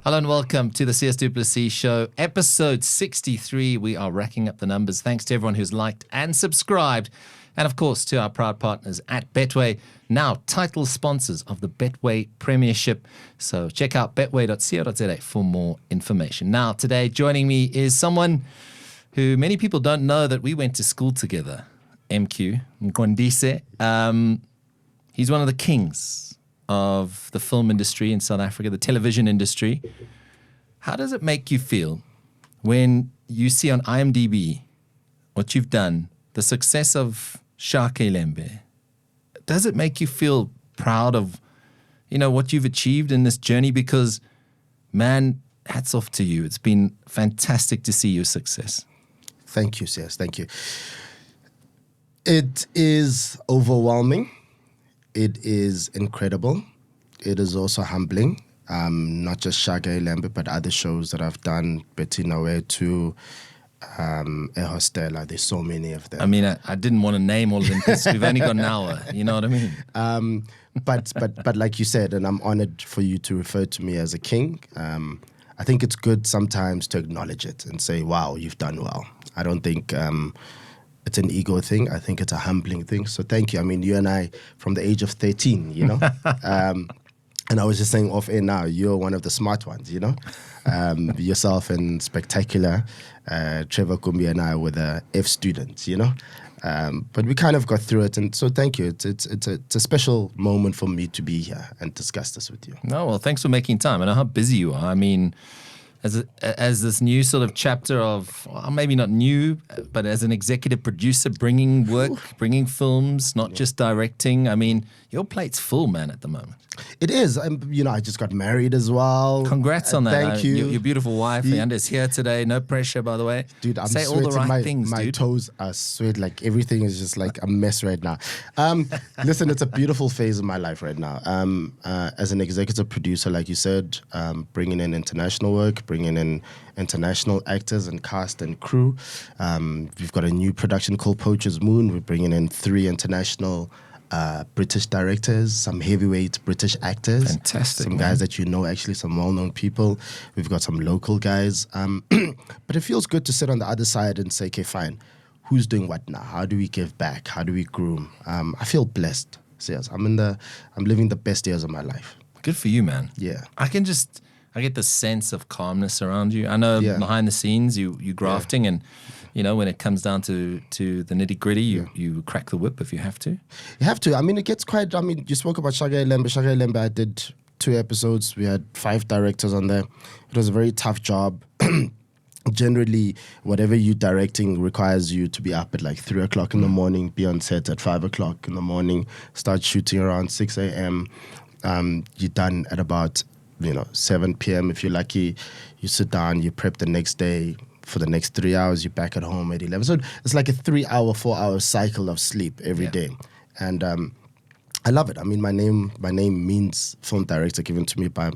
Hello and welcome to the Sias Plessis Show, episode 63. We are racking up the numbers. Thanks to everyone who's liked and subscribed. And of course, to our proud partners at Betway, now title sponsors of the Betway Premiership. So check out betway.co.za for more information. Now, today joining me is someone who many people don't know that we went to school together, MQ, Mqondisi. He's one of the kings of the film industry in South Africa, the television industry. How does it make you feel when you see on IMDb what you've done, the success of Shaka Ilembe? Does it make you feel proud of, what you've achieved in this journey? Because, man, hats off to you. It's been fantastic to see your success. Thank you, Sias. Thank you. It is overwhelming. It is incredible. It is also humbling. Not just Shaka Ilembe, but other shows that I've done, UBettina, Wethu, eHostela. There's so many of them. I mean, I didn't want to name all of them because we've only got an hour. You know what I mean? But like you said, and I'm honored for you to refer to me as a king. I think it's good sometimes to acknowledge it and say, wow, you've done well. I don't think it's an ego thing. I think it's a humbling thing. So thank you. I mean, you and I, from the age of 13, and I was just saying off air now, you're one of the smart ones, yourself and Spectacular, Trevor Kumbi and I were the F students, but we kind of got through it. And so thank you. It's a special moment for me to be here and discuss this with you. No, well, thanks for making time. I know how busy you are. I mean, as this new sort of chapter of, well, maybe not new, but as an executive producer, bringing work, bringing films, not just directing. I mean, your plate's full, man, at the moment. It is. I just got married as well. Congrats on that. Thank you. Your beautiful wife, Leanda's here today. No pressure, by the way. Dude, I'm Say all the right things, my dude. toes are sweat. Like, everything is just like a mess right now. Listen, it's a beautiful phase of my life right now. As an executive producer, like you said, bringing in international work, bringing in international actors and cast and crew. We've got a new production called Poacher's Moon. We're bringing in 3 international British directors, some heavyweight British actors. Fantastic. Some guys that actually some well-known people. We've got some local guys. But it feels good to sit on the other side and say, okay, fine, who's doing what now? How do we give back? How do we groom? I feel blessed. So yes, I'm living the best years of my life. Good for you, man. Yeah. I get the sense of calmness around you. I know behind the scenes you grafting and when it comes down to the nitty-gritty, you crack the whip if you have to. You have to. I mean, it gets quite... I mean, you spoke about Shaka Ilembe. Shaka Ilembe, I did 2 episodes. We had 5 directors on there. It was a very tough job. Generally, whatever you're directing requires you to be up at like 3 o'clock in the morning, be on set at 5 o'clock in the morning, start shooting around 6 a.m. You're done at about 7 p.m. If you're lucky. You sit down, you prep the next day. For the next 3 hours, you're back at home at 11. So it's like a 3-hour, 4-hour cycle of sleep every day. And I love it. I mean, my name means film director, given to me by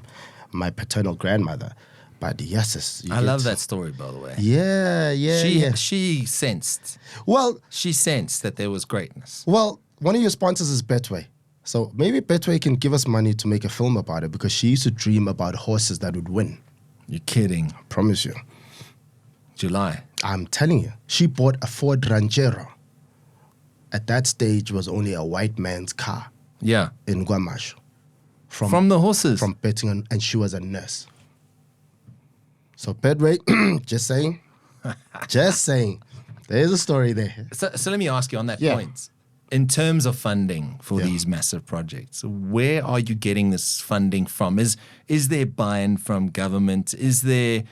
my paternal grandmother. But yes, I love that story, by the way. Yeah. She sensed. Well, she sensed that there was greatness. Well, one of your sponsors is Betway. So maybe Betway can give us money to make a film about it, because she used to dream about horses that would win. You're kidding. I promise you. July. I'm telling you. She bought a Ford Ranchero. At that stage, it was only a white man's car. Yeah. In Guamashu. From the horses? From betting on, and she was a nurse. So, Betway, just saying. Just saying. There's a story there. So let me ask you on that point. In terms of funding for these massive projects, where are you getting this funding from? Is there buy-in from government? Is there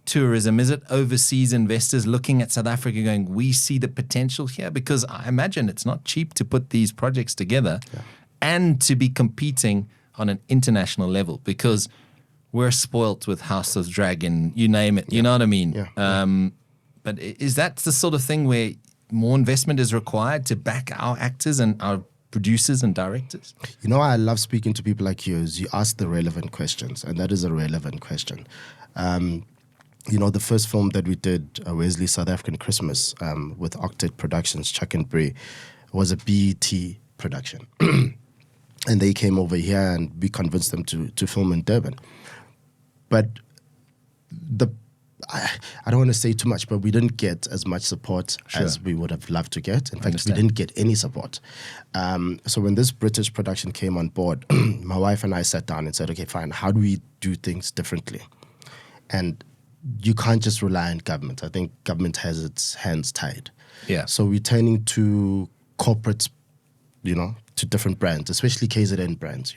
tourism? Is it overseas investors looking at South Africa going, we see the potential here? Because I imagine it's not cheap to put these projects together and to be competing on an international level, because we're spoilt with House of Dragon, you name it, you know what I mean? But is that the sort of thing where more investment is required to back our actors and our producers and directors? I love speaking to people like you is you ask the relevant questions, and that is a relevant question. The first film that we did, Wesley South African Christmas, with Octet Productions, Chuck and Bray, was a BET production. And they came over here and we convinced them to film in Durban. But I don't want to say too much, but we didn't get as much support as we would have loved to get. In fact, we didn't get any support. So when this British production came on board, my wife and I sat down and said, okay, fine, how do we do things differently? And you can't just rely on government. I think government has its hands tied. Yeah. So we're turning to corporates, to different brands, especially KZN brands,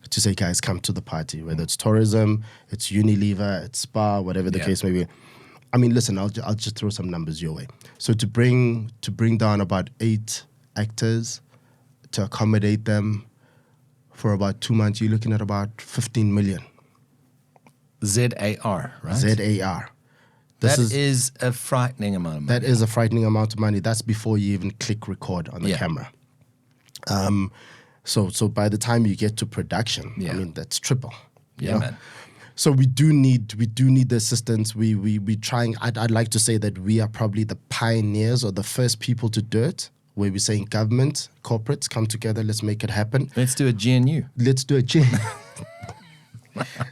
to say, guys, come to the party, whether it's tourism, it's Unilever, it's Spa, whatever the case may be. I mean, listen, I'll just throw some numbers your way. So to bring down about 8 actors, to accommodate them for about 2 months, you're looking at about 15 million. ZAR, right? ZAR. That is a frightening amount of money. That is a frightening amount of money. That's before you even click record on the camera. So by the time you get to production, I mean, that's triple. Yeah, man. So we do need the assistance. We trying. I'd like to say that we are probably the pioneers or the first people to do it. Where we're saying government, corporates, come together. Let's make it happen. Let's do a GNU. Let's do a GNU.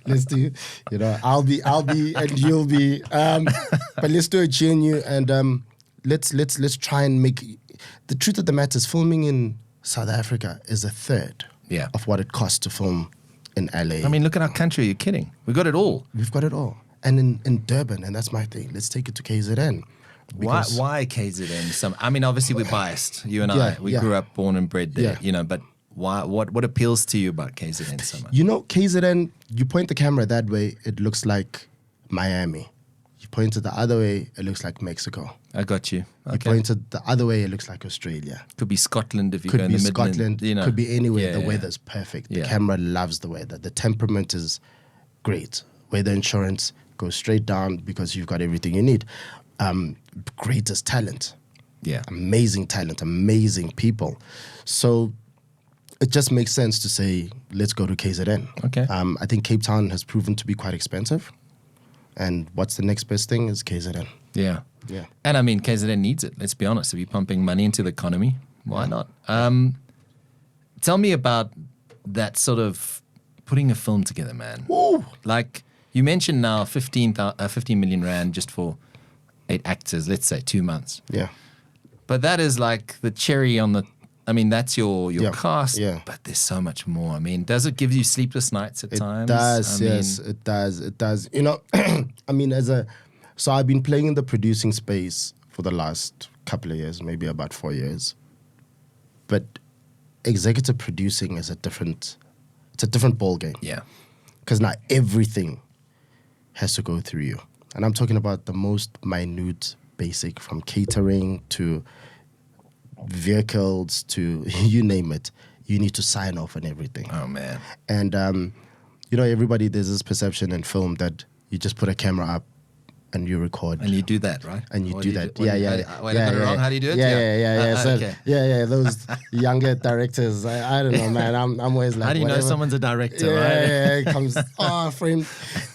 Let's do. I'll be, and you'll be. But let's do a GNU, and let's try and make. The truth of the matter is, filming in South Africa is a third of what it costs to film in LA. I mean, look at our country. You're kidding. We got it all. We've got it all. And in Durban, and that's my thing. Let's take it to KZN. Why KZN? I mean, obviously we're biased. You and I, we grew up, born and bred there. But why? What appeals to you about KZN so much? KZN. You point the camera that way, it looks like Miami. You point it the other way, it looks like Mexico. I got you. Okay. You point it the other way, it looks like Australia. Could be Scotland if you go in the Midlands. Could be Scotland. Could be anywhere. The weather's perfect. The camera loves the weather. The temperament is great. Weather insurance goes straight down because you've got everything you need. Greatest talent. Yeah. Amazing talent. Amazing people. So it just makes sense to say, let's go to KZN. Okay. I think Cape Town has proven to be quite expensive. And what's the next best thing is KZN. Yeah. Yeah. And I mean, KZN needs it. Let's be honest. If you're pumping money into the economy, why not? Tell me about that sort of putting a film together, man. Woo! Like you mentioned now 15 million rand just for 8 actors, let's say 2 months. Yeah. But that is like the cherry on the, I mean, that's your cast, but there's so much more. I mean, does it give you sleepless nights at times? It does, yes, it does. It does. I mean, so I've been playing in the producing space for the last couple of years, maybe about 4 years. But executive producing is it's a different ball game. Yeah. Because now everything has to go through you. And I'm talking about the most minute basic, from catering to vehicles to you name it. You need to sign off on everything. Oh, man. And, everybody, there's this perception in film that you just put a camera up and you record. And you do that, right? And you do that. Wait, I got it wrong? How do you do it? Yeah. So, okay. Those younger directors, I don't know, man. I'm always like, how do you know someone's a director, right? Yeah, it comes, frame.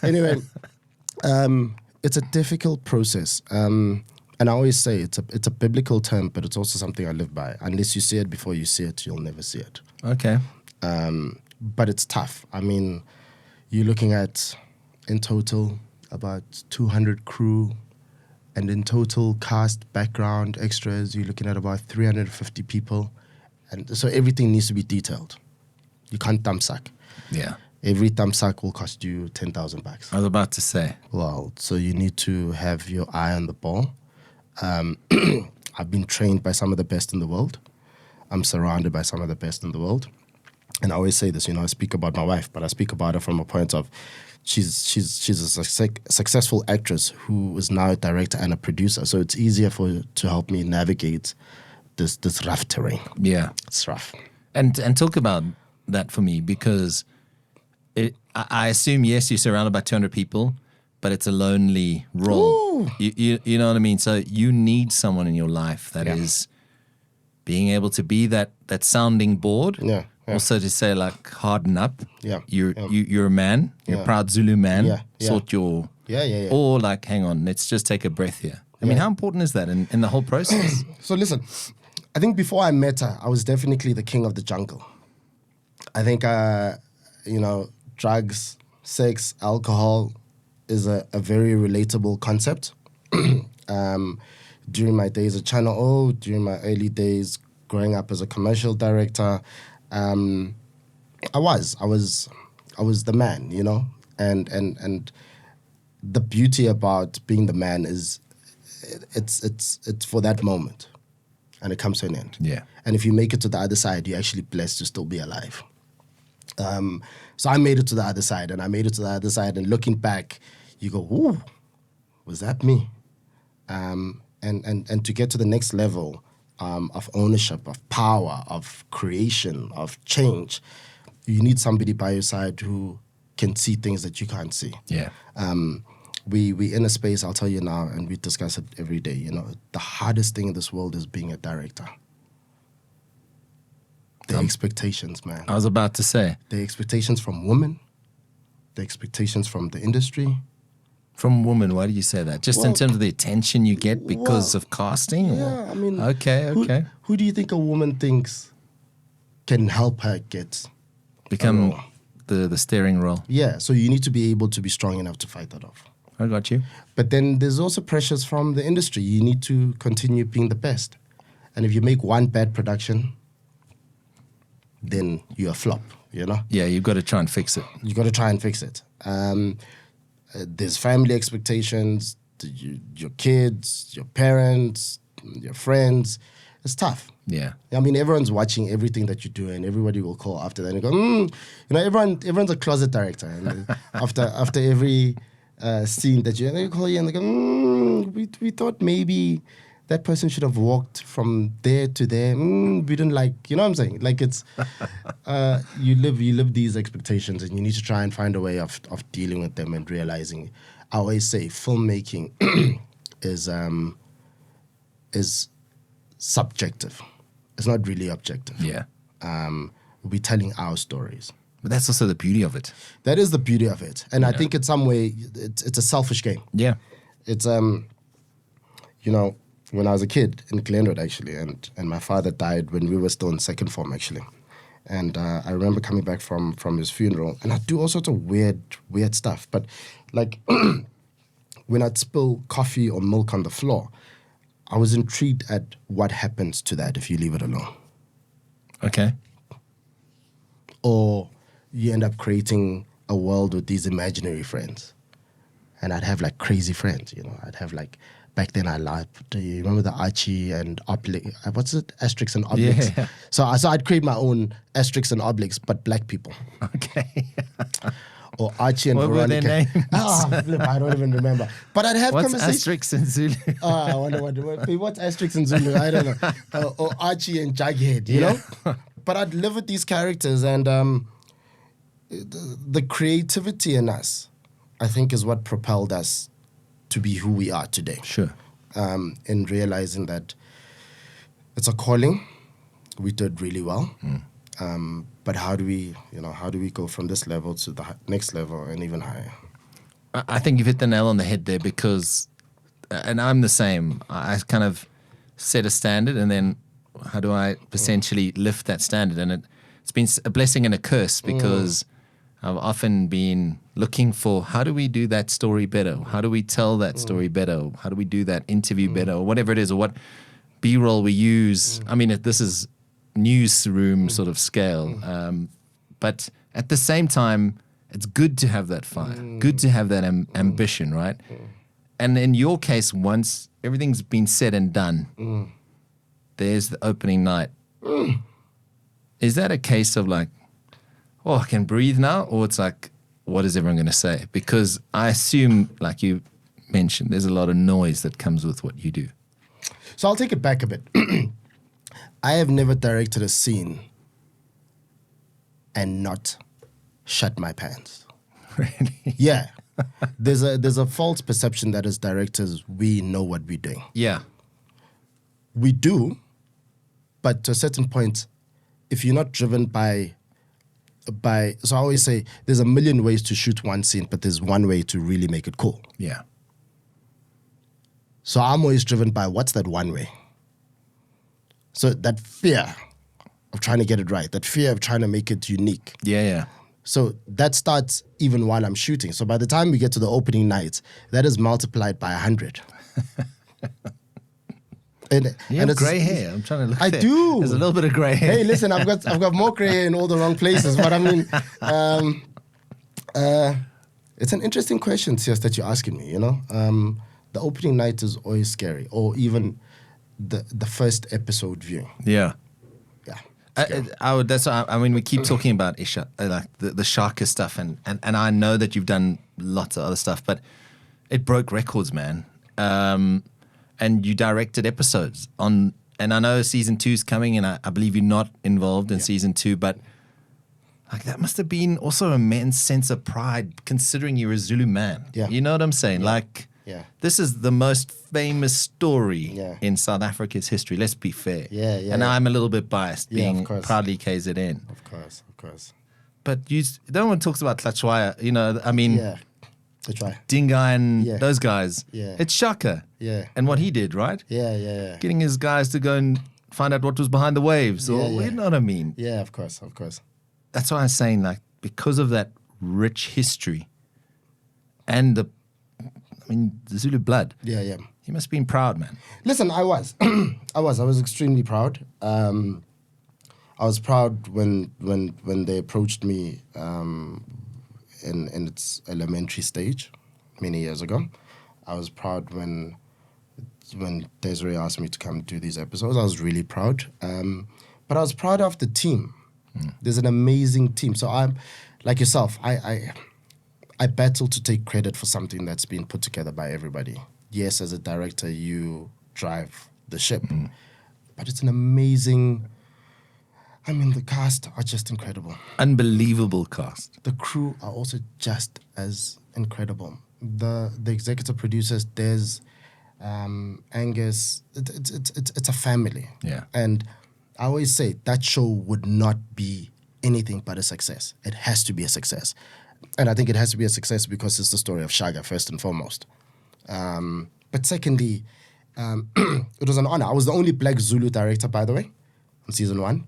Anyway, it's a difficult process. And I always say it's a biblical term, but it's also something I live by. Unless you see it before you see it, you'll never see it. Okay. But it's tough. I mean, you're looking at, in total, about 200 crew, and in total cast, background, extras, you're looking at about 350 people. And so everything needs to be detailed. You can't thumbsuck. Yeah. Every thumbsuck will cost you 10,000 bucks. I was about to say. Well, so you need to have your eye on the ball. I've been trained by some of the best in the world. I'm surrounded by some of the best in the world. And I always say this, I speak about my wife, but I speak about her from a point of she's a successful actress who is now a director and a producer. So it's easier to help me navigate this rough terrain. Yeah. It's rough. And talk about that for me, because I assume, yes, you're surrounded by 200 people, but it's a lonely role. You know what I mean? So you need someone in your life that is being able to be that sounding board. Yeah. Also to say, like, harden up. Yeah. You're a man. You're a proud Zulu man. Yeah. Sort your... Yeah. Or like, hang on, let's just take a breath here. I mean, how important is that in the whole process? So listen, I think before I met her, I was definitely the king of the jungle. I think, drugs, sex, alcohol, is a very relatable concept. During my days at Channel O, during my early days growing up as a commercial director, I was the man, you know, and the beauty about being the man is it's for that moment, and it comes to an end. Yeah. And if you make it to the other side, you're actually blessed to still be alive. So I made it to the other side, and looking back, you go, "Ooh, was that me?" And to get to the next level of ownership, of power, of creation, of change, you need somebody by your side who can see things that you can't see. Yeah. We in a space, I'll tell you now, and we discuss it every day. You know, the hardest thing in this world is being a director. The expectations, man. I was about to say. The expectations from women, the expectations from the industry. From women, why do you say that? Just in terms of the attention you get because of casting? Yeah, I mean... Okay. Who do you think a woman thinks can help her get... Become the steering role? Yeah, so you need to be able to be strong enough to fight that off. I got you. But then there's also pressures from the industry. You need to continue being the best. And if you make one bad production, then you're a flop, you know? Yeah, you've got to try and fix it. You got to try and fix it. There's family expectations, your kids, your parents, your friends. It's tough. Yeah. I mean, everyone's watching everything that you do, and everybody will call after that and go, you know, everyone's a closet director. And after every scene that they call you and they go, we thought maybe that person should have walked from there to there. We didn't like, you know what I'm saying? Like it's, you live these expectations, and you need to try and find a way of dealing with them and realizing. I always say filmmaking is subjective. It's not really objective. Yeah. We're telling our stories. But that's also the beauty of it. That is the beauty of it. And I think in some way, it's a selfish game. Yeah. It's, you know, when I was a kid in Glenwood, actually, and my father died when we were still in second form, actually. And I remember coming back from his funeral, and I do all sorts of weird stuff. But like when I'd spill coffee or milk on the floor, I was intrigued at what happens to that if you leave it alone. Okay. Or you end up creating a world with these imaginary friends. And I'd have like crazy friends, you know. I'd have like, back then I liked, do you remember the Archie and Obelix, what's it? Asterix and Obelix. Yeah. So I'd create my own Asterix and Obelix, but black people. Okay. Or Archie and what Veronica. Were their names? I don't even remember. But I'd have What's conversations. Asterix in Zulu? I wonder what's Asterix in Zulu? I don't know. Or Archie and Jughead, you know? But I'd live with these characters, and the creativity in us, I think, is what propelled us to be who we are today. Sure. In realizing that it's a calling. We did really well. But how do we go from this level to the next level and even higher? I think you've hit the nail on the head there, because, and I'm the same. I kind of set a standard, and then how do I potentially lift that standard? And it's been a blessing and a curse, because I've often been looking for, how do we do that story better? How do we tell that story better? How do we do that interview better? Or whatever it is, or what B-roll we use. I mean, this is newsroom sort of scale. But at the same time, it's good to have that fire, good to have that ambition, right? And in your case, once everything's been said and done, there's the opening night. Is that a case of like, oh, I can breathe now? Or it's like, what is everyone going to say? Because I assume, like you mentioned, there's a lot of noise that comes with what you do. So I'll take it back a bit. I have never directed a scene and not shut my pants. Really? Yeah. There's a false perception that as directors, we know what we're doing. Yeah. We do, but to a certain point, if you're not driven by, so I always say, there's a million ways to shoot one scene, but there's one way to really make it cool. Yeah. So I'm always driven by what's that one way? So that fear of trying to get it right, that fear of trying to make it unique. Yeah, yeah. So that starts even while I'm shooting. So by the time we get to the opening night, that is multiplied by 100. You have grey hair. I'm trying to look. I do. There's a little bit of grey hair. Hey, listen, I've got more grey hair in all the wrong places. But I mean, it's an interesting question, Sias, that you're asking me. You know, the opening night is always scary, or even the first episode viewing. Yeah. Yeah. I would. That's. I mean, we keep talking about Isha, like the Shaka stuff, and I know that you've done lots of other stuff, but it broke records, man. And you directed episodes on, and I know season 2 is coming, and I believe you're not involved in season 2, but like that must have been also an immense sense of pride, considering you're a Zulu man. Yeah. You know what I'm saying? Like, this is the most famous story in South Africa's history. Let's be fair. And I'm a little bit biased, being proudly KZN. Of course. But no one talks about Tlachwaya. You know, I mean. Yeah. That's right. Dinga and those guys. Yeah. It's Shaka. Yeah. And what he did, right? Yeah. Getting his guys to go and find out what was behind the waves. Or you know what I mean? Yeah, of course. That's why I'm saying, like, because of that rich history and the Zulu blood. Yeah. He must have been proud, man. Listen, I was. I was extremely proud. I was proud when they approached me in its elementary stage many years ago. I was proud when Desiree asked me to come do these episodes. I was really proud. But I was proud of the team. There's an amazing team. So I'm, like yourself, I battle to take credit for something that's been put together by everybody. Yes, as a director, you drive the ship. But it's an amazing... I mean, the cast are just incredible. Unbelievable cast. The crew are also just as incredible. The executive producers, Des, Angus, it's a family. Yeah. And I always say that show would not be anything but a success. It has to be a success. And I think it has to be a success because it's the story of Shaka, first and foremost. But secondly, it was an honor. I was the only Black Zulu director, by the way, in season 1.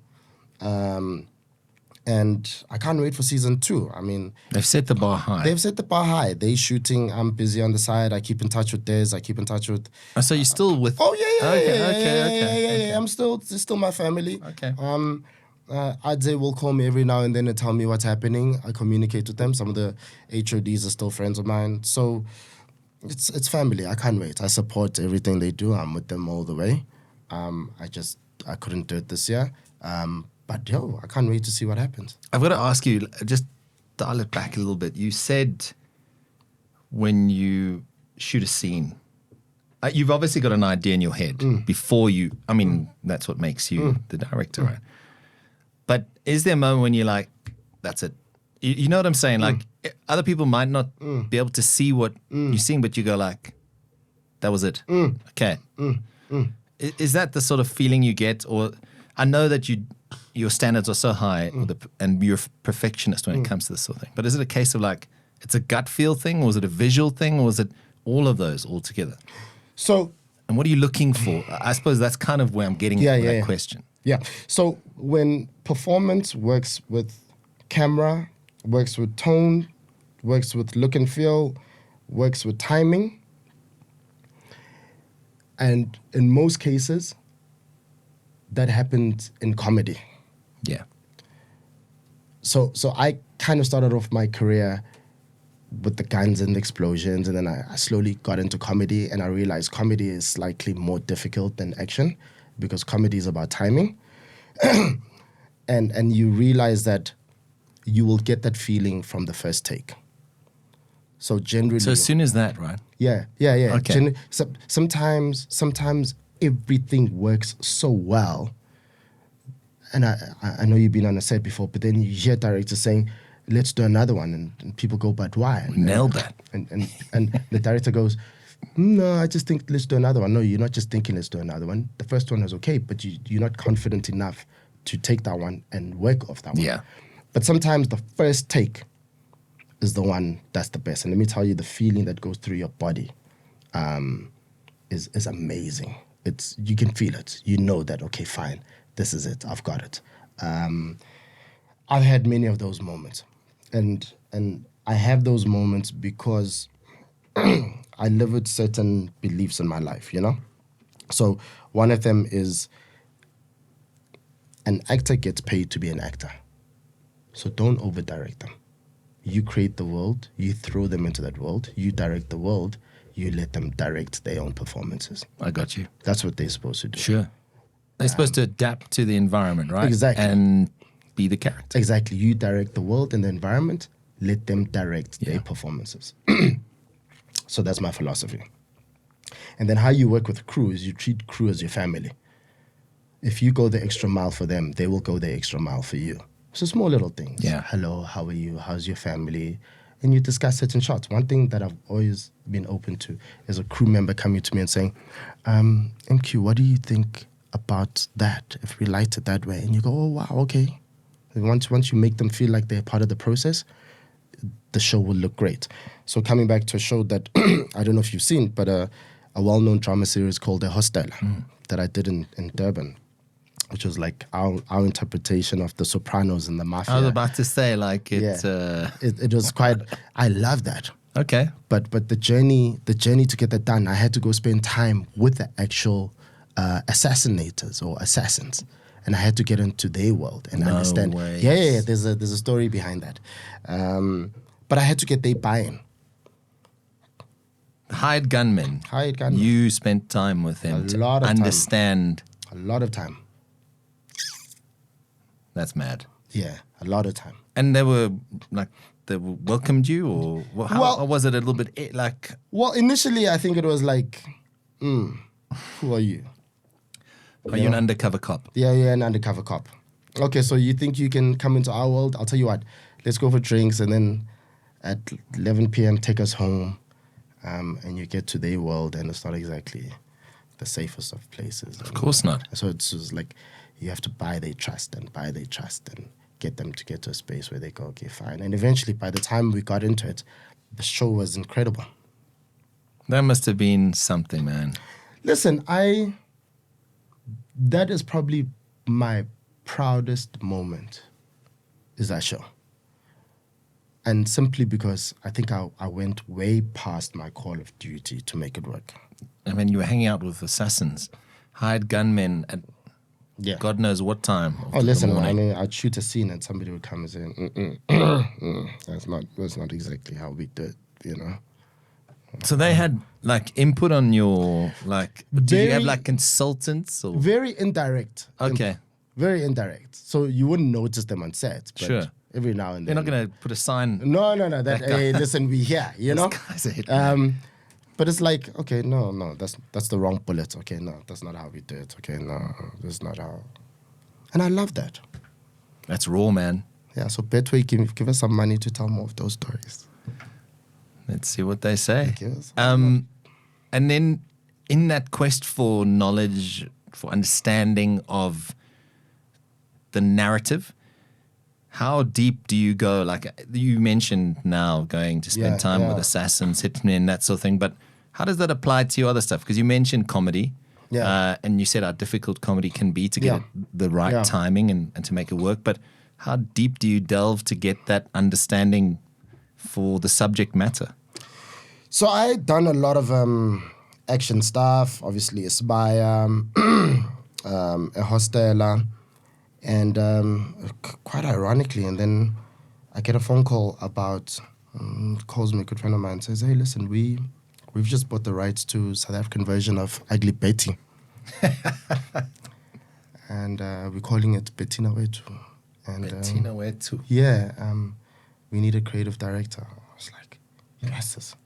And I can't wait for season 2. I mean... They've set the bar high. They're shooting. I'm busy on the side. I keep in touch with Des. I keep in touch with... Oh, so you're still with... Oh, yeah. Okay. I'm still... It's still my family. Okay. Adze will call me every now and then and tell me what's happening. I communicate with them. Some of the HODs are still friends of mine. So it's family. I can't wait. I support everything they do. I'm with them all the way. I couldn't do it this year. But I can't wait to see what happens. I've got to ask you, just dial it back a little bit. You said when you shoot a scene, you've obviously got an idea in your head before you, that's what makes you the director, right? But is there a moment when you're like, that's it? You know what I'm saying? Like, other people might not be able to see what you're seeing, but you go like, that was it. Okay. Is that the sort of feeling you get? Or I know that your standards are so high and you're a perfectionist when it comes to this sort of thing. But is it a case of like, it's a gut feel thing? Or is it a visual thing? Or is it all of those all together? And what are you looking for? I suppose that's kind of where I'm getting at with that question. Yeah. So when performance works with camera, works with tone, works with look and feel, works with timing, and in most cases, that happens in comedy. Yeah. So I kind of started off my career with the guns and the explosions, and then I slowly got into comedy, and I realized comedy is slightly more difficult than action because comedy is about timing. and you realize that you will get that feeling from the first take. So generally... So as soon as that, right? Yeah. Okay. Sometimes everything works so well. And I know you've been on a set before, but then you hear directors saying, let's do another one. And people go, but why? Nailed that. And the director goes, no, I just think let's do another one. No, you're not just thinking let's do another one. The first one was okay, but you're not confident enough to take that one and work off that one. Yeah. But sometimes the first take is the one that's the best. And let me tell you, the feeling that goes through your body is amazing. You can feel it. You know that, okay, fine, this is it. I've got it. I've had many of those moments. and I have those moments because I live with certain beliefs in my life, you know? So one of them is an actor gets paid to be an actor. So don't over-direct them. You create the world, you throw them into that world, you direct the world, you let them direct their own performances. I got you. That's what they're supposed to do. Sure. They're supposed to adapt to the environment, right? Exactly. And be the character. Exactly. You direct the world and the environment, let them direct their performances. So that's my philosophy. And then how you work with crew is you treat crew as your family. If you go the extra mile for them, they will go the extra mile for you. So small little things. Yeah. Hello, how are you? How's your family? And you discuss certain shots. One thing that I've always been open to is a crew member coming to me and saying, MQ, what do you think about that if we light it that way? And you go, oh, wow, okay. And once you make them feel like they're part of the process, the show will look great. So coming back to a show that I don't know if you've seen, but a well-known drama series called eHostela that I did in Durban, which was like our interpretation of The Sopranos and the Mafia. I was about to say, like, it was quite, I love that. Okay. But the journey to get that done, I had to go spend time with the actual assassinators or assassins. And I had to get into their world and understand. Way. Yeah. There's a story behind that. But I had to get their buy-in. Hired gunmen. You spent time with them to understand. A lot of time. That's mad. Yeah, a lot of time. And they welcomed you, or how or was it a little bit like? Well, initially I think it was like, who are you? Are you an undercover cop? Yeah, an undercover cop. Okay, so you think you can come into our world? I'll tell you what. Let's go for drinks, and then at 11 p.m. take us home, and you get to their world, and it's not exactly the safest of places. Of course not. So it's just like you have to buy their trust and get them to get to a space where they go, okay, fine. And eventually, by the time we got into it, the show was incredible. That must have been something, man. Listen, that is probably my proudest moment, is that show. And simply because I think I went way past my call of duty to make it work. I mean, you were hanging out with assassins, hired gunmen at God knows what time. Oh, listen, I mean, I'd shoot a scene and somebody would come and say, that's not exactly how we did, you know. So they had like input on your did you have like consultants or very indirect? Okay, very indirect. So you wouldn't notice them on set, but sure. Every now and then. They're not going to put a sign. No. That hey, listen, we here, you know. Guy's a hitman. But it's like, okay, no, that's the wrong bullet. Okay, no, that's not how we do it. Okay, no, that's not how. And I love that. That's raw, man. Yeah. So Betway, give us some money to tell more of those stories. Let's see what they say. And then in that quest for knowledge, for understanding of the narrative, how deep do you go? Like you mentioned now going to spend time with assassins, hitmen, that sort of thing. But how does that apply to your other stuff? Because you mentioned comedy. Yeah. And you said how difficult comedy can be to get the right timing and to make it work. But how deep do you delve to get that understanding for the subject matter? So I've done a lot of action stuff, obviously Aspire, eHostela, and quite ironically, and then I get a phone call about, calls me a good friend of mine, says, hey, listen, we've just bought the rights to South African version of Ugly Betty. And we're calling it Wethu. And Wethu. Yeah, we need a creative director. I was like, yes,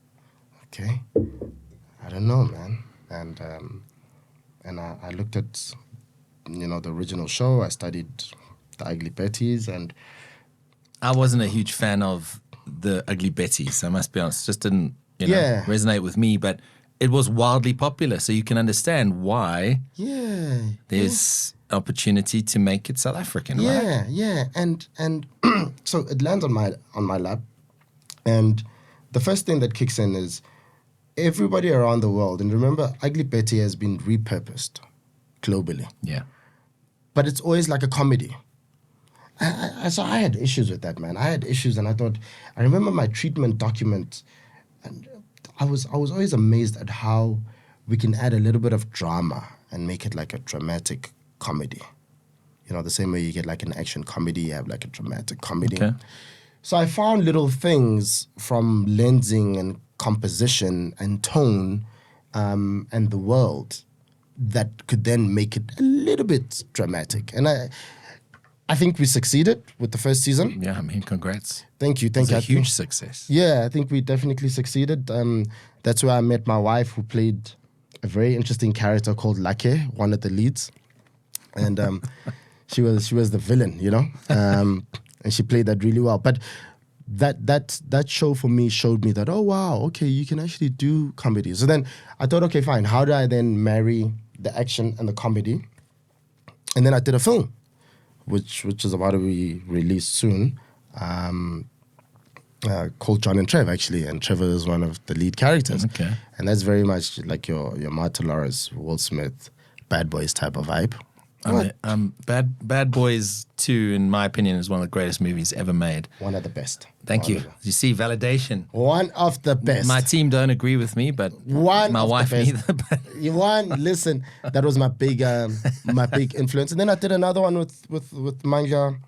okay. I don't know, man. And I looked at, the original show. I studied the Ugly Betties, and I wasn't a huge fan of the Ugly Betties. I must be honest, just didn't resonate with me. But it was wildly popular, so you can understand why. Yeah, there's opportunity to make it South African, right? Yeah, and so it lands on my lap, and the first thing that kicks in is everybody around the world, and remember, Ugly Betty has been repurposed globally. Yeah. But it's always like a comedy. So I had issues with that, man. I had issues, and I remember my treatment document, and I was always amazed at how we can add a little bit of drama and make it like a dramatic comedy. You know, the same way you get like an action comedy, you have like a dramatic comedy. Okay. So I found little things from lensing and composition and tone and the world that could then make it a little bit dramatic. And I think we succeeded with the first season. Yeah, I mean, congrats. Thank you. It's a huge success. Yeah, I think we definitely succeeded. That's where I met my wife, who played a very interesting character called Lake, one of the leads. And she was the villain, you know? And she played that really well. But that show for me showed me that, oh, wow, okay, you can actually do comedy. So then I thought, okay, fine. How do I then marry the action and the comedy? And then I did a film, which is about to be released soon, called John and Trev, actually. And Trevor is one of the lead characters. Okay. And that's very much like your Martha Lawrence, Will Smith, Bad Boys type of vibe. I mean, Bad Boys 2, in my opinion, is one of the greatest movies ever made. One of the best. Thank you. You see, validation. One of the best. My team don't agree with me, but my wife neither. But Listen, that was my big influence. And then I did another one with Manga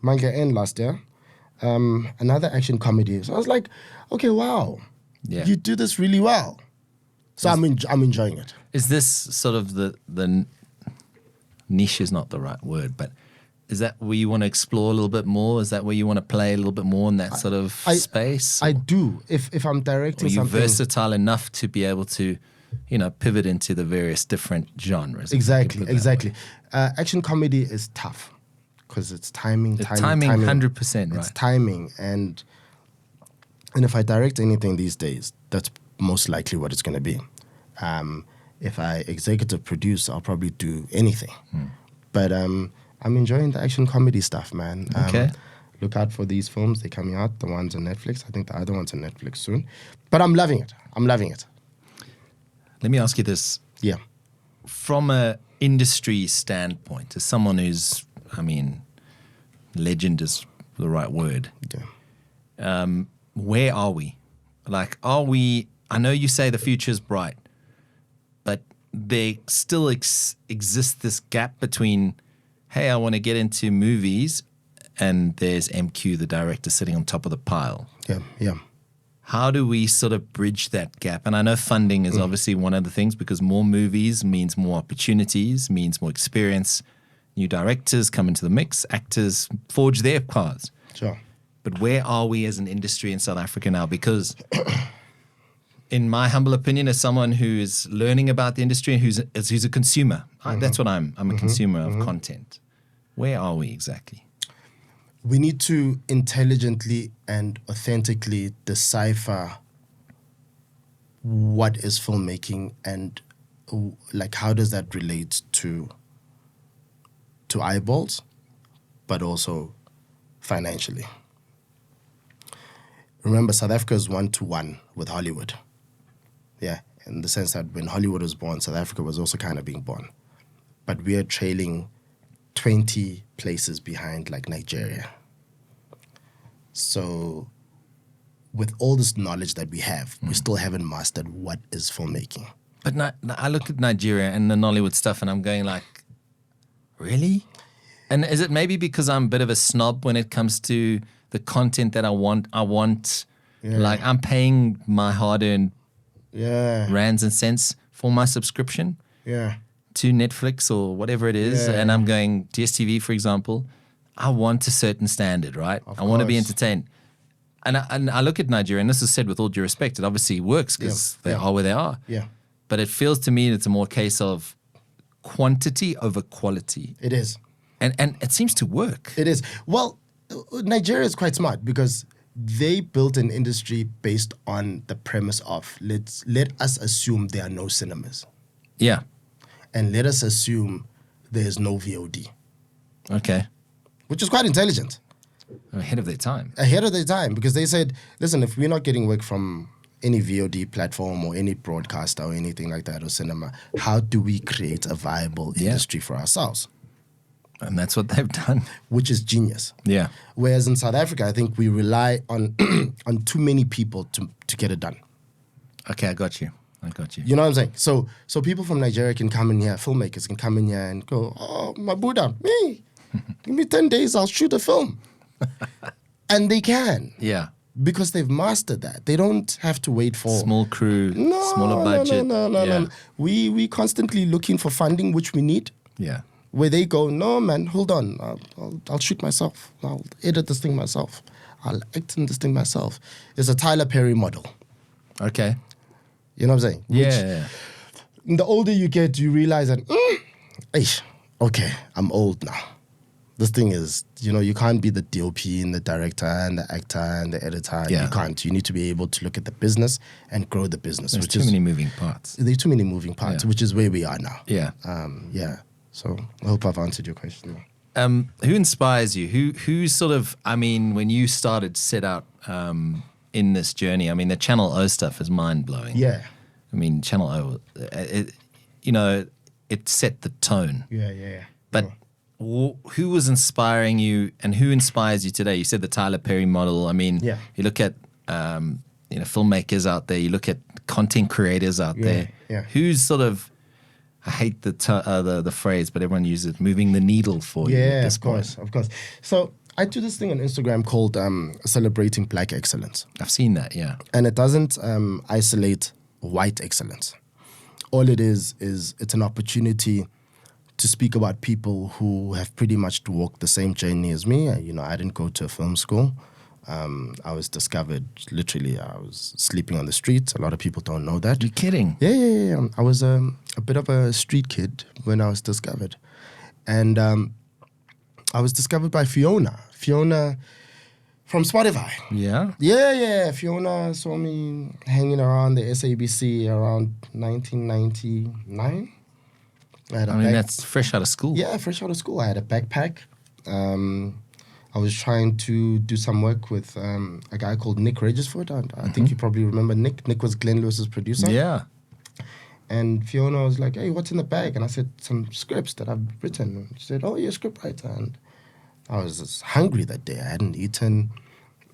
N last year. Another action comedy. So I was like, okay, wow. Yeah. You do this really well. So I'm enjoying it. Is this sort of the niche is not the right word, but is that where you want to explore a little bit more? Is that where you want to play a little bit more in that sort of space? I do. If I'm directing something. Are you something, versatile enough to be able to, pivot into the various different genres? Exactly. Action comedy is tough because it's timing. 100%, right? It's timing, and if I direct anything these days, that's most likely what it's going to be. If I executive produce, I'll probably do anything. But I'm enjoying the action comedy stuff, man. Okay. Look out for these films. They're coming out. The ones on Netflix. I think the other one's on Netflix soon. But I'm loving it. Let me ask you this. Yeah. From a industry standpoint, as someone who's, legend is the right word. Yeah. Where are we? I know you say the future's bright, but there still exists this gap between, hey, I want to get into movies, and there's MQ, the director, sitting on top of the pile. Yeah. How do we sort of bridge that gap? And I know funding is obviously one of the things, because more movies means more opportunities, means more experience. New directors come into the mix, actors forge their paths. Sure. But where are we as an industry in South Africa now? Because in my humble opinion, as someone who is learning about the industry and who's a consumer, that's what I'm a consumer of content. Where are we exactly? We need to intelligently and authentically decipher what is filmmaking and how does that relate to eyeballs, but also financially. Remember, South Africa is 1-to-1 with Hollywood. Yeah, in the sense that when Hollywood was born, South Africa was also kind of being born. But we are trailing 20 places behind like Nigeria. So with all this knowledge that we have, we still haven't mastered what is filmmaking. But I look at Nigeria and the Nollywood stuff and I'm going like, really? And is it maybe because I'm a bit of a snob when it comes to the content that I want, like I'm paying my hard-earned rands and cents for my subscription to Netflix or whatever it is. And I'm going, DSTV, for example, I want a certain standard, right? I want to be entertained. And I look at Nigeria, and this is said with all due respect, it obviously works because they are where they are. Yeah. But it feels to me it's a more case of quantity over quality. It is. And it seems to work. It is. Well, Nigeria is quite smart because they built an industry based on the premise of let us assume there are no cinemas. Yeah. And let us assume there's no VOD. Okay. Which is quite intelligent. Ahead of their time. Ahead of their time, because they said, listen, if we're not getting work from any VOD platform or any broadcaster or anything like that or cinema, how do we create a viable industry for ourselves? And that's what they've done. which is genius. Yeah. Whereas in South Africa, I think we rely on on too many people to get it done. Okay, I got you. You know what I'm saying? So people from Nigeria can come in here, filmmakers can come in here and go, oh, my Buddha, me, give me 10 days, I'll shoot a film. And they can. Yeah. Because they've mastered that. They don't have to wait for... Small crew, smaller budget. No. We constantly looking for funding, which we need. Yeah. Where they go, no, man, hold on. I'll shoot myself. I'll edit this thing myself. I'll act in this thing myself. It's a Tyler Perry model. Okay. You know what I'm saying? Yeah. The older you get, you realize that, okay, I'm old now. This thing is, you can't be the DOP and the director and the actor and the editor. Yeah. You can't. You need to be able to look at the business and grow the business. There's too many moving parts. There's too many moving parts, which is where we are now. Yeah. So I hope I've answered your question. Who inspires you? Who sort of, when you started set out in this journey, the Channel O stuff is mind-blowing. Yeah. Channel O, it set the tone. Yeah. But who was inspiring you and who inspires you today? You said the Tyler Perry model. You look at, filmmakers out there, you look at content creators out there. Yeah. Who's sort of, I hate the phrase, but everyone uses it, moving the needle for you at this point. Of course. So I do this thing on Instagram called Celebrating Black Excellence. I've seen that, yeah. And it doesn't isolate white excellence. All it is it's an opportunity to speak about people who have pretty much walked the same journey as me. I didn't go to a film school. I was discovered, literally, I was sleeping on the streets. A lot of people don't know that. You're kidding? Yeah. I was a bit of a street kid when I was discovered. And I was discovered by Fiona from Spotify. Yeah? Yeah. Fiona saw me hanging around the SABC around 1999. That's fresh out of school. Yeah, fresh out of school. I had a backpack. I was trying to do some work with a guy called Nick Regisford. I think you probably remember Nick. Nick was Glenn Lewis's producer. Yeah. And Fiona was like, hey, what's in the bag? And I said, some scripts that I've written. And she said, oh, you're a scriptwriter. And I was just hungry that day. I hadn't eaten.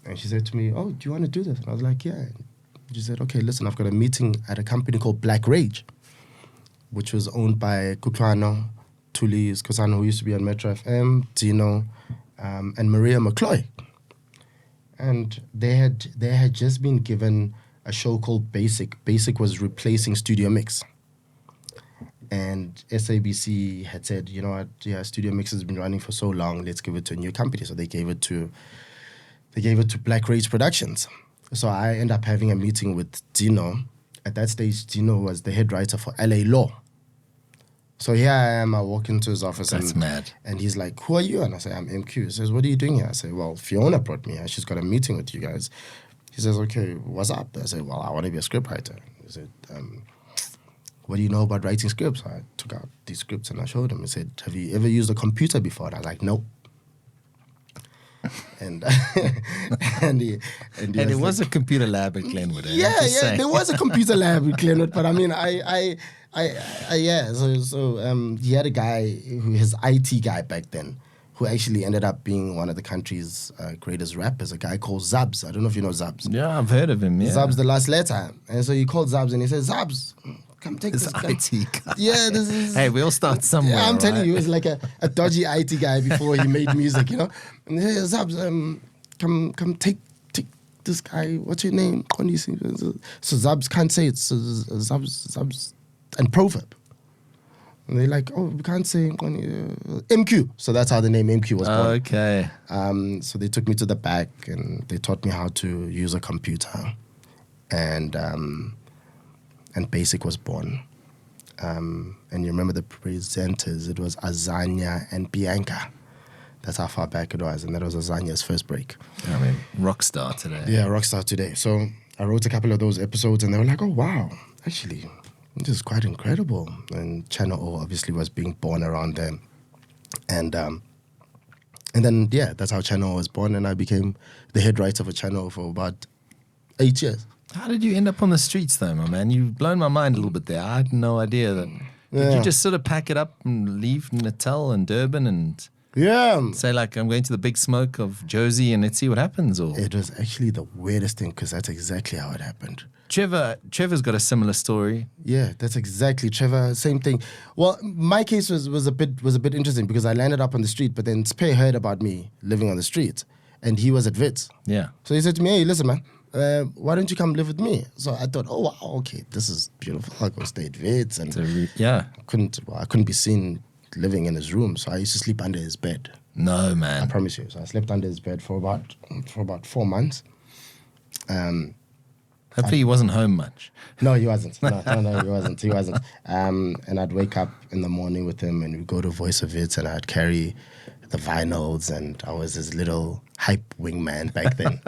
And she said to me, oh, do you want to do this? And I was like, yeah. And she said, okay, listen, I've got a meeting at a company called Black Rage, which was owned by Kutlwano, Tulis, Kusano, who used to be on Metro FM, Dino, and Maria McCloy. And they had just been given a show called Basic. Basic was replacing Studio Mix. And SABC had said, you know what, yeah, Studio Mix has been running for so long, let's give it to a new company. So they gave it to Black Rage Productions. So I ended up having a meeting with Dino. At that stage, Dino was the head writer for LA Law. So here I am, I walk into his office. That's mad. And he's like, who are you? And I say, I'm MQ. He says, what are you doing here? I say, well, Fiona brought me here. She's got a meeting with you guys. He says, okay, what's up? I said, well, I want to be a scriptwriter. He said, what do you know about writing scripts? I took out these scripts and I showed him. He said, have you ever used a computer before? And I was like, no. And it was a computer lab at Glenwood. Yeah, there was a computer lab at Glenwood, but I mean, So he had a guy, his IT guy back then, who actually ended up being one of the country's greatest rappers, a guy called Zabs. I don't know if you know Zabs. Yeah, I've heard of him, yeah. Zabs the Last Letter. And so he called Zabs and he said, Zabs, come take this guy. IT guy. Yeah, this is... Hey, we all start somewhere, I'm telling right? you, he was like a dodgy IT guy before he made music, you know? And he said, Zabs, come take this guy. What's your name? Mqondisi. So Zabs can't say it. So Zabs and Proverb. And they're like, oh, we can't say MQ. So that's how the name MQ was born. Okay. So they took me to the back and they taught me how to use a computer. And Basic was born. And you remember the presenters, it was Azania and Bianca. That's how far back it was. And that was Azania's first break. I mean, rock star today. Yeah, rock star today. So I wrote a couple of those episodes and they were like, oh, wow, actually, this is quite incredible. And Channel O obviously was being born around then. And then, yeah, that's how Channel O was born. And I became the head writer for Channel O for about 8 years. How did you end up on the streets though, my man? You've blown my mind a little bit there. I had no idea that. Did you just sort of pack it up and leave Natal and Durban and Yeah. Say like, I'm going to the big smoke of Josie and let's see what happens? Or It was actually the weirdest thing because that's exactly how it happened. Trevor's got a similar story. Yeah, that's exactly Trevor. Same thing. Well, my case was a bit interesting because I landed up on the street, but then Spey heard about me living on the street, and he was at Wits. Yeah. So he said to me, "Hey, listen, man, why don't you come live with me?" So I thought, "Oh wow, okay, this is beautiful. I'll go stay at Wits," and Yeah. I couldn't be seen living in his room, so I used to sleep under his bed. No, I man. promise you. So I slept under his bed for about 4 months. Hopefully he wasn't home much. No, he wasn't. No, he wasn't. He wasn't. And I'd wake up in the morning with him, and we'd go to Voice of It, and I'd carry the vinyls, and I was his little hype wingman back then.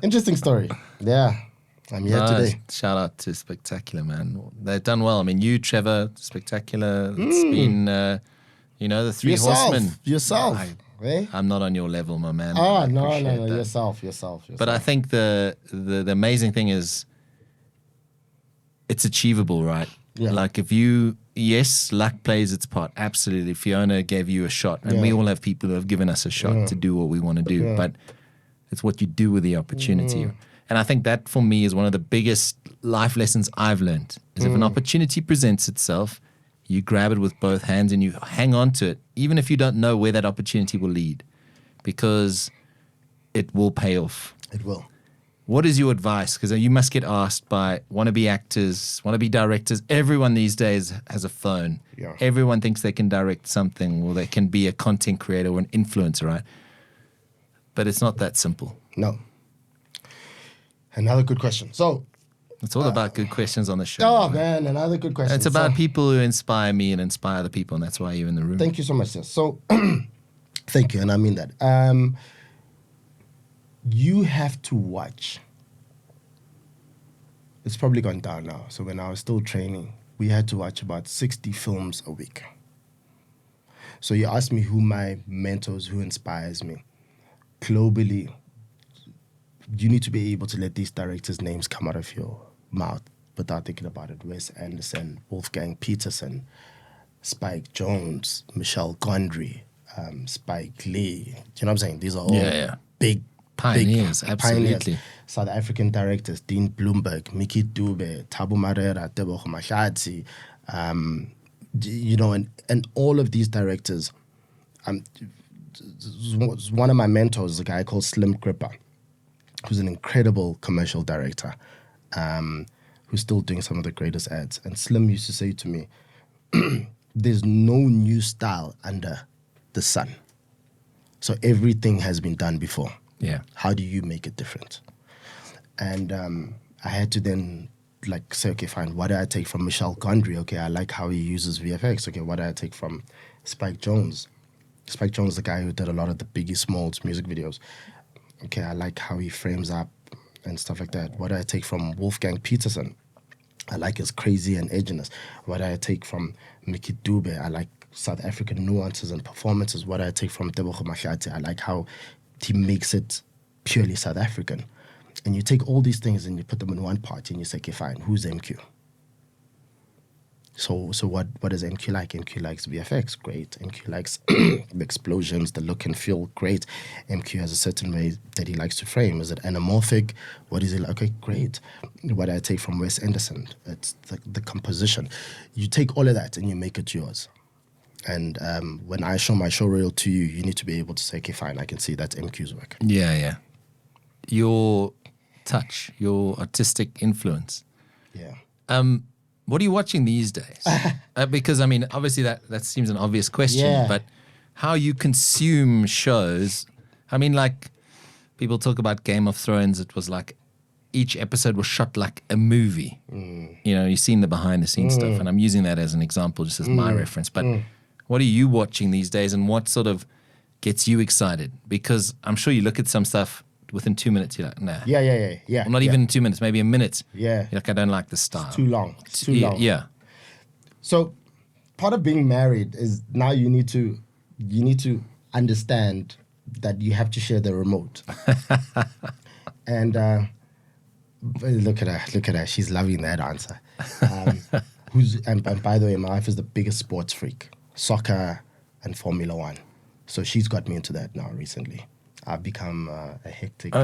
Interesting story. Yeah, I'm here today. Shout out to Spectacular, man. They've done well. I mean, you, Trevor, Spectacular. It's been, the three horsemen. Yourself. Eh? I'm not on your level, my man. Oh, I no, appreciate that. yourself. But I think the amazing thing is it's achievable, right? Yeah. Like yes, luck plays its part. Absolutely. Fiona gave you a shot. And we all have people who have given us a shot to do what we want to do. Yeah. But it's what you do with the opportunity. And I think that for me is one of the biggest life lessons I've learned is if an opportunity presents itself, you grab it with both hands and you hang on to it, even if you don't know where that opportunity will lead, because it will pay off. It will. What is your advice? Because you must get asked by wannabe actors, wannabe directors. Everyone these days has a phone. Yeah. Everyone thinks they can direct something or they can be a content creator or an influencer, right? But it's not that simple. No. Another good question. So, It's all about good questions on the show. oh right? man, another good question. It's about So- people who inspire me and inspire other people, and that's why you're in the room. Thank you so much, Sias. So, thank you, and I mean that. You have to watch. It's probably gone down now. So when I was still training, we had to watch about 60 films a week. So you asked me who my mentors, who inspires me. Globally, you need to be able to let these directors' names come out of your mouth without thinking about it. Wes Anderson, Wolfgang Peterson, Spike Jonze, Michel Gondry, Spike Lee. Do you know what I'm saying? These are all big Pioneers, absolutely. pioneers. South African directors, Dean Bloomberg, Mickey Dube, Thabo Marera, Tebogo Mahlatsi, and all of these directors. One of my mentors is a guy called Slim Gripper, who's an incredible commercial director, who's still doing some of the greatest ads. And Slim used to say to me, there's no new style under the sun. So everything has been done before. Yeah. How do you make it different? And I had to then say, okay, fine, what do I take from Michel Gondry? Okay, I like how he uses VFX. Okay, what do I take from Spike Jonze? Spike Jonze is the guy who did a lot of the Biggie Smalls music videos. Okay, I like how he frames up and stuff like that. What do I take from Wolfgang Peterson? I like his crazy and edginess. What do I take from Mickey Dube? I like South African nuances and performances. What do I take from Tebogo Mahlatsi? I like how he makes it purely South African. And you take all these things and you put them in one pot and you say, okay, fine, who's MQ? So what does MQ like? MQ likes VFX, great. MQ likes the explosions, the look and feel, great. MQ has a certain way that he likes to frame. Is it anamorphic? What is it like? Okay, great. What do I take from Wes Anderson? It's the composition. You take all of that and you make it yours. And when I show my show reel to you, you need to be able to say, okay, fine, I can see that's MQ's work. Yeah. Your touch, your artistic influence. Yeah. What are you watching these days? Because, I mean, obviously that seems an obvious question, but how you consume shows, I mean, like, people talk about Game of Thrones, it was like each episode was shot like a movie. You know, you've seen the behind-the-scenes stuff, and I'm using that as an example, just as my reference. But what are you watching these days, and what sort of gets you excited? Because I'm sure you look at some stuff within 2 minutes, you're like, nah. Yeah. Well, not even 2 minutes, maybe a minute. Yeah. You're like, I don't like the style. It's too long. It's too long. Yeah. So part of being married is now you need to understand that you have to share the remote. And look at her. She's loving that answer. And by the way, my wife is the biggest sports freak. Soccer and Formula One. So she's got me into that now recently. I've become a hectic.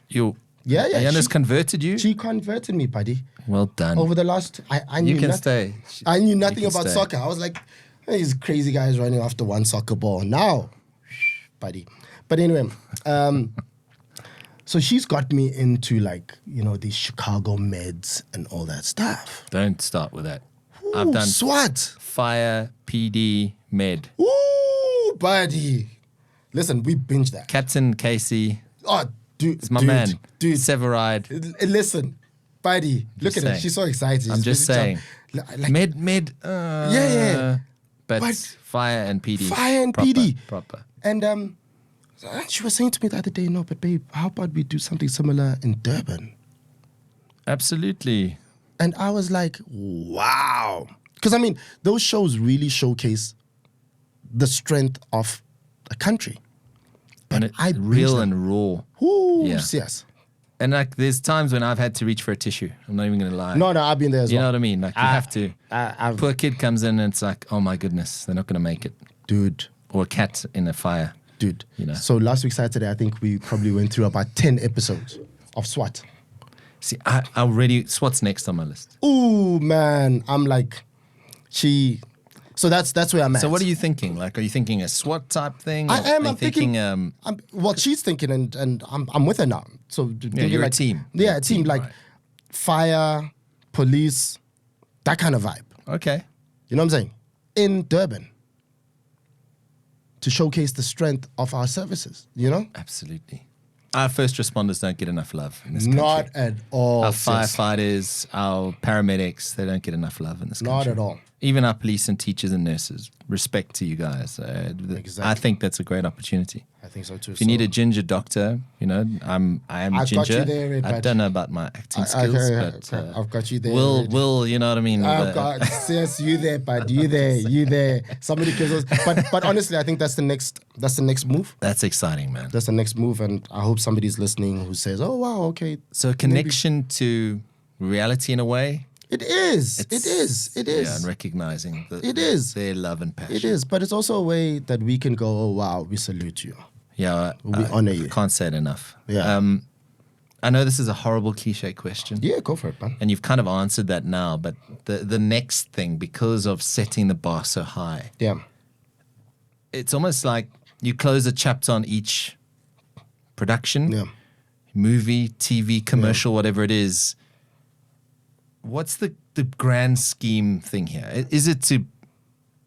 You She converted you? She converted me, buddy. Well done. Over the last, I knew You can nothing. stay. I knew nothing can about stay. soccer. I was like, these crazy guys running after one soccer ball. Now, buddy. But anyway, so she's got me into like, these Chicago meds and all that stuff. Don't start with that. Ooh, I've done SWAT. fire, PD, med. Ooh, buddy. Listen, we binged that. Captain Casey. Oh, dude. It's my man. Dude. Severide. Listen, buddy. Look at her. saying. She's so excited. I'm She's just busy saying. like, Med. Yeah. But But fire and PD. Fire and proper, PD. Proper. And she was saying to me the other day, no, but babe, how about we do something similar in Durban? Absolutely. And I was like, wow. Because, I mean, those shows really showcase the strength of a country. And it's I real binged and raw. Ooh, Yeah. yes. And like, there's times when I've had to reach for a tissue. I'm not even going to lie. No, I've been there as You well. know what I mean? Like, you have to. I've, Poor kid comes in and it's like, oh my goodness, they're not going to make it. dude. Or a cat in a fire. You know. So last week, Saturday, I think we probably went through about 10 episodes of SWAT. See, I already, SWAT's next on my list. Ooh, man. I'm like, so that's where I'm at. So what are you thinking? Like, are you thinking a SWAT type thing? I am. Are you I'm thinking. Well, she's thinking, and I'm with her now. So you're like, a team. Yeah, You're a team like right. fire, police, that kind of vibe. Okay. You know what I'm saying? In Durban, to showcase the strength of our services. You know, Absolutely. Our first responders don't get enough love in this country. not at all. Our sis. firefighters, our paramedics, they don't get enough love in this country. Not at all. Even our police and teachers and nurses. Respect to you guys. I Exactly. think that's a great opportunity. I think so too. If you need a ginger doctor, I am I've got ginger. you there, Ed, I but- don't know about my acting skills, but I've got you there. Will, you know what I mean? I've got Sias, you there, bud. You there. Somebody kills us. But honestly, I think that's the next move. That's exciting, man. That's the next move, and I hope somebody's listening who says, "Oh wow, okay." So a connection to reality in a way. It is. It is. Yeah, and recognizing It is. their love and passion. It is. But it's also a way that we can go, "Oh wow, we salute you." Yeah, We honor you. I can't say it enough. Yeah. I know this is a horrible cliche question. Yeah, go for it, man. And you've kind of answered that now, but the next thing, because of setting the bar so high, Yeah. it's almost like you close a chapter on each production, Yeah. movie, TV, commercial, whatever it is. What's the grand scheme thing here? Is it to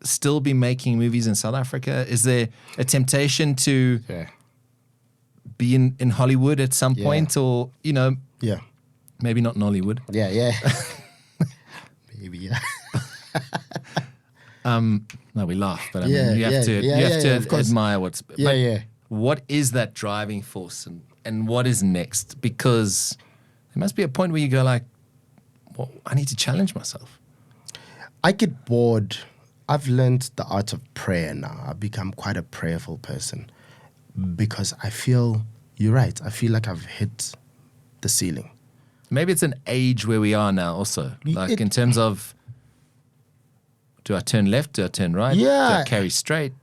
still be making movies in South Africa? Is there a temptation to Yeah. be in Hollywood at some Yeah. point, or, Yeah. maybe not Nollywood? Yeah. Maybe, yeah. No, we laugh, but I Yeah, mean, you have yeah, to of course. admire what's. Yeah, but yeah. What is that driving force, and what is next? Because there must be a point where you go like, well, I need to challenge myself. I get bored. I've learned the art of prayer now. I've become quite a prayerful person because I feel, you're right, I feel like I've hit the ceiling. Maybe it's an age where we are now also. Like in terms of, do I turn left? Do I turn right? Yeah. Do I carry straight?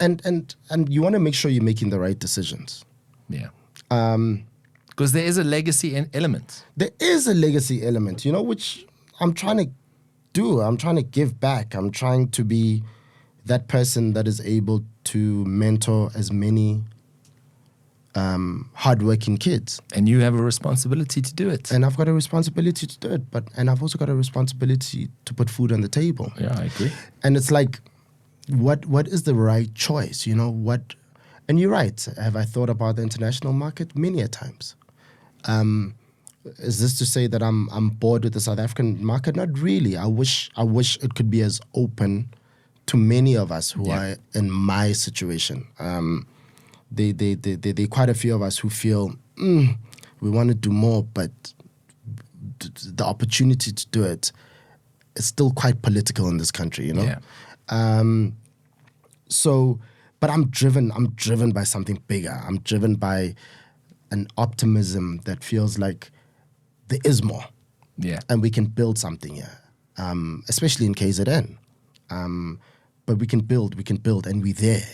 And you want to make sure you're making the right decisions. Yeah. Because there is a legacy element. There is a legacy element, which I'm trying to do. I'm trying to give back. I'm trying to be that person that is able to mentor as many hardworking kids. And you have a responsibility to do it. And I've got a responsibility to do it, and I've also got a responsibility to put food on the table. Yeah, I agree. And it's like, what is the right choice? And you're right. Have I thought about the international market? Many a times. Is this to say that I'm bored with the South African market? Not really. I wish it could be as open to many of us who are in my situation. There quite a few of us who feel we want to do more, but the opportunity to do it is still quite political in this country, Yeah. But I'm driven by something bigger. I'm driven by an optimism that feels like there is more. Yeah. And we can build something here, especially in KZN. But we can build, and we're there.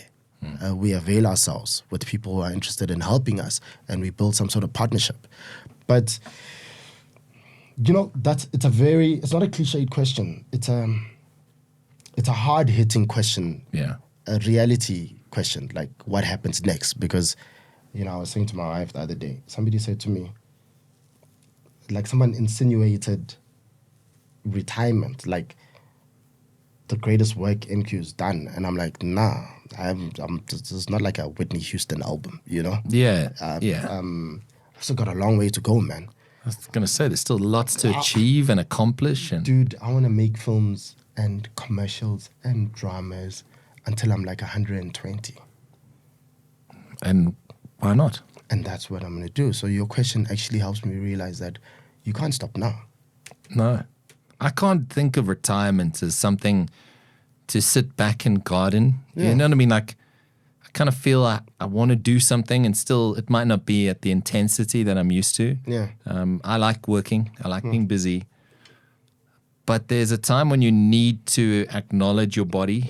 We avail ourselves with people who are interested in helping us, and we build some sort of partnership. But it's not a cliched question. It's a hard hitting question. Yeah. A reality question, like what happens next? Because, I was saying to my wife the other day, somebody said to me, like someone insinuated retirement, like the greatest work MQ's done. And I'm like, nah, this is not like a Whitney Houston album, Yeah. I've still got a long way to go, man. I was going to say, there's still lots to achieve and accomplish. Dude, I want to make films and commercials and dramas until I'm like 120. And why not? And that's what I'm going to do. So your question actually helps me realize that you can't stop now. No. I can't think of retirement as something to sit back and garden. Yeah. You know what I mean? Like, I kind of feel I want to do something, and still it might not be at the intensity that I'm used to. Yeah. I like working. I like being busy. But there's a time when you need to acknowledge your body,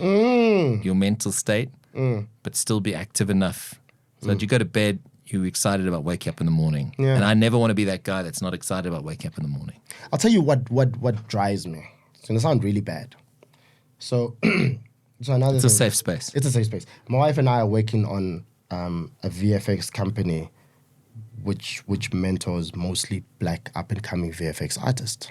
your mental state, but still be active enough. So that you go to bed, you're excited about waking up in the morning. Yeah. And I never want to be that guy that's not excited about waking up in the morning. I'll tell you what drives me. It's going to sound really bad. So, another It's a thing. safe space. It's a safe space. My wife and I are working on a VFX company which mentors mostly black up-and-coming VFX artists.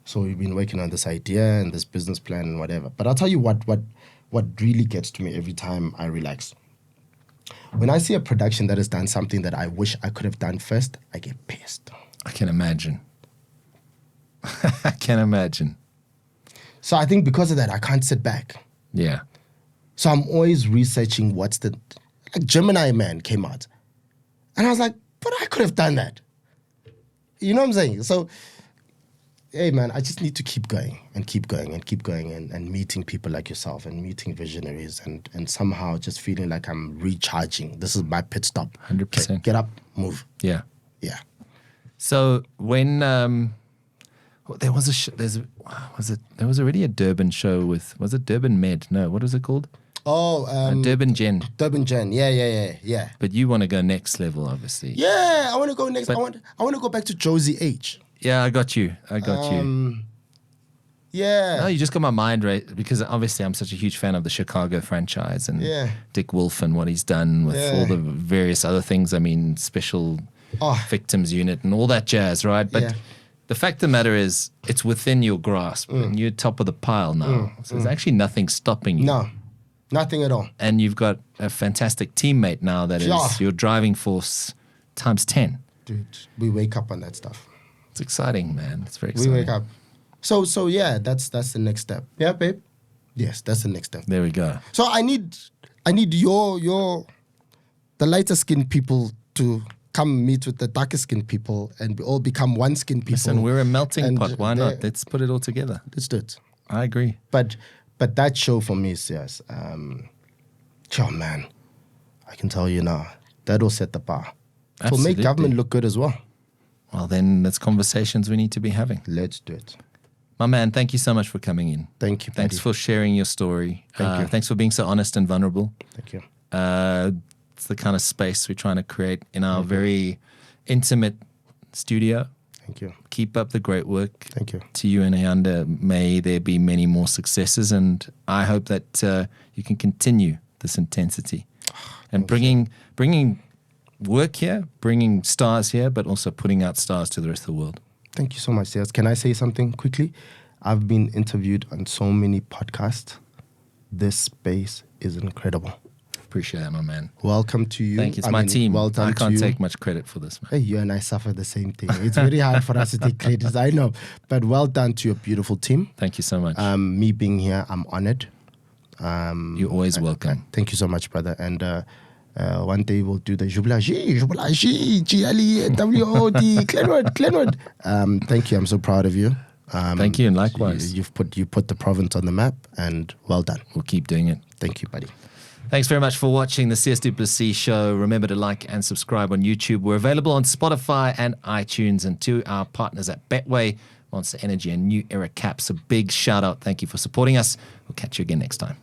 So we've been working on this idea and this business plan and whatever. But I'll tell you what really gets to me every time I relax. When I see a production that has done something that I wish I could have done first, I get pissed. I can imagine. I can imagine. So I think because of that, I can't sit back. Yeah. So I'm always researching like Gemini Man came out. And I was like, but I could have done that. You know what I'm saying? So, hey man, I just need to keep going and keep going and keep going and meeting people like yourself and meeting visionaries and somehow just feeling like I'm recharging. This is my pit stop. 100%. Okay, get up, move. Yeah. Yeah. So when there was there was already a Durban show was it Durban Med? No, what was it called? Oh, Durban Gen. Durban Gen. Yeah. But you want to go next level, obviously. Yeah, I want to go next. But- I want to go back to Josie H. Yeah, I got you. Yeah. No, you just got my mind right, because obviously I'm such a huge fan of the Chicago franchise and Yeah. Dick Wolf and what he's done with all the various other things. I mean, special victims unit and all that jazz, right? But Yeah. the fact of the matter is, it's within your grasp and you're top of the pile now. So there's actually nothing stopping you. No, nothing at all. And you've got a fantastic teammate now that Yeah. is your driving force times 10. Dude, we wake up on that stuff. It's exciting, man. It's very We exciting. wake up. So yeah, that's the next step. Yeah, babe. Yes, that's the next step. There we go. So I need the lighter skinned people to come meet with the darker skinned people and we all become one skinned people. Listen, we're a melting And pot. Why not? Let's put it all together. Let's do it. I agree. But that show for me, Sias, oh man, I can tell you now, that'll set the bar. It'll make Absolutely. government look good as well. Well, then that's conversations we need to be having. Let's do it. My man, thank you so much for coming in. Thank you, Thanks buddy. for sharing your story. Thank you. Thanks for being so honest and vulnerable. Thank you. It's the kind of space we're trying to create in our very intimate studio. Thank you. Keep up the great work. Thank you. To you and Ayanda, may there be many more successes, and I hope that you can continue this intensity and bringing work here, bringing stars here, but also putting out stars to the rest of the world. Thank you so much, Sias. Can I say something quickly? I've been interviewed on so many podcasts. This space is incredible. Appreciate that, my man. Welcome to you. Thank you. It's my team. Well done I can't to you. take much credit for this, man. Hey, you and I suffer the same thing. It's very hard for us to take credit, I know. But well done to your beautiful team. Thank you so much. Me being here, I'm honored. You're always welcome. Thank you so much, brother. And one day we'll do the Jubilaji, G-L-E-W-O-D, Glenwood. Thank you. I'm so proud of you. Thank you, and likewise. You put the province on the map, and well done. We'll keep doing it. Thank you, buddy. Thanks very much for watching the Sias du Plessis show. Remember to like and subscribe on YouTube. We're available on Spotify and iTunes. And to our partners at Betway, Monster Energy and New Era Caps, a big shout out. Thank you for supporting us. We'll catch you again next time.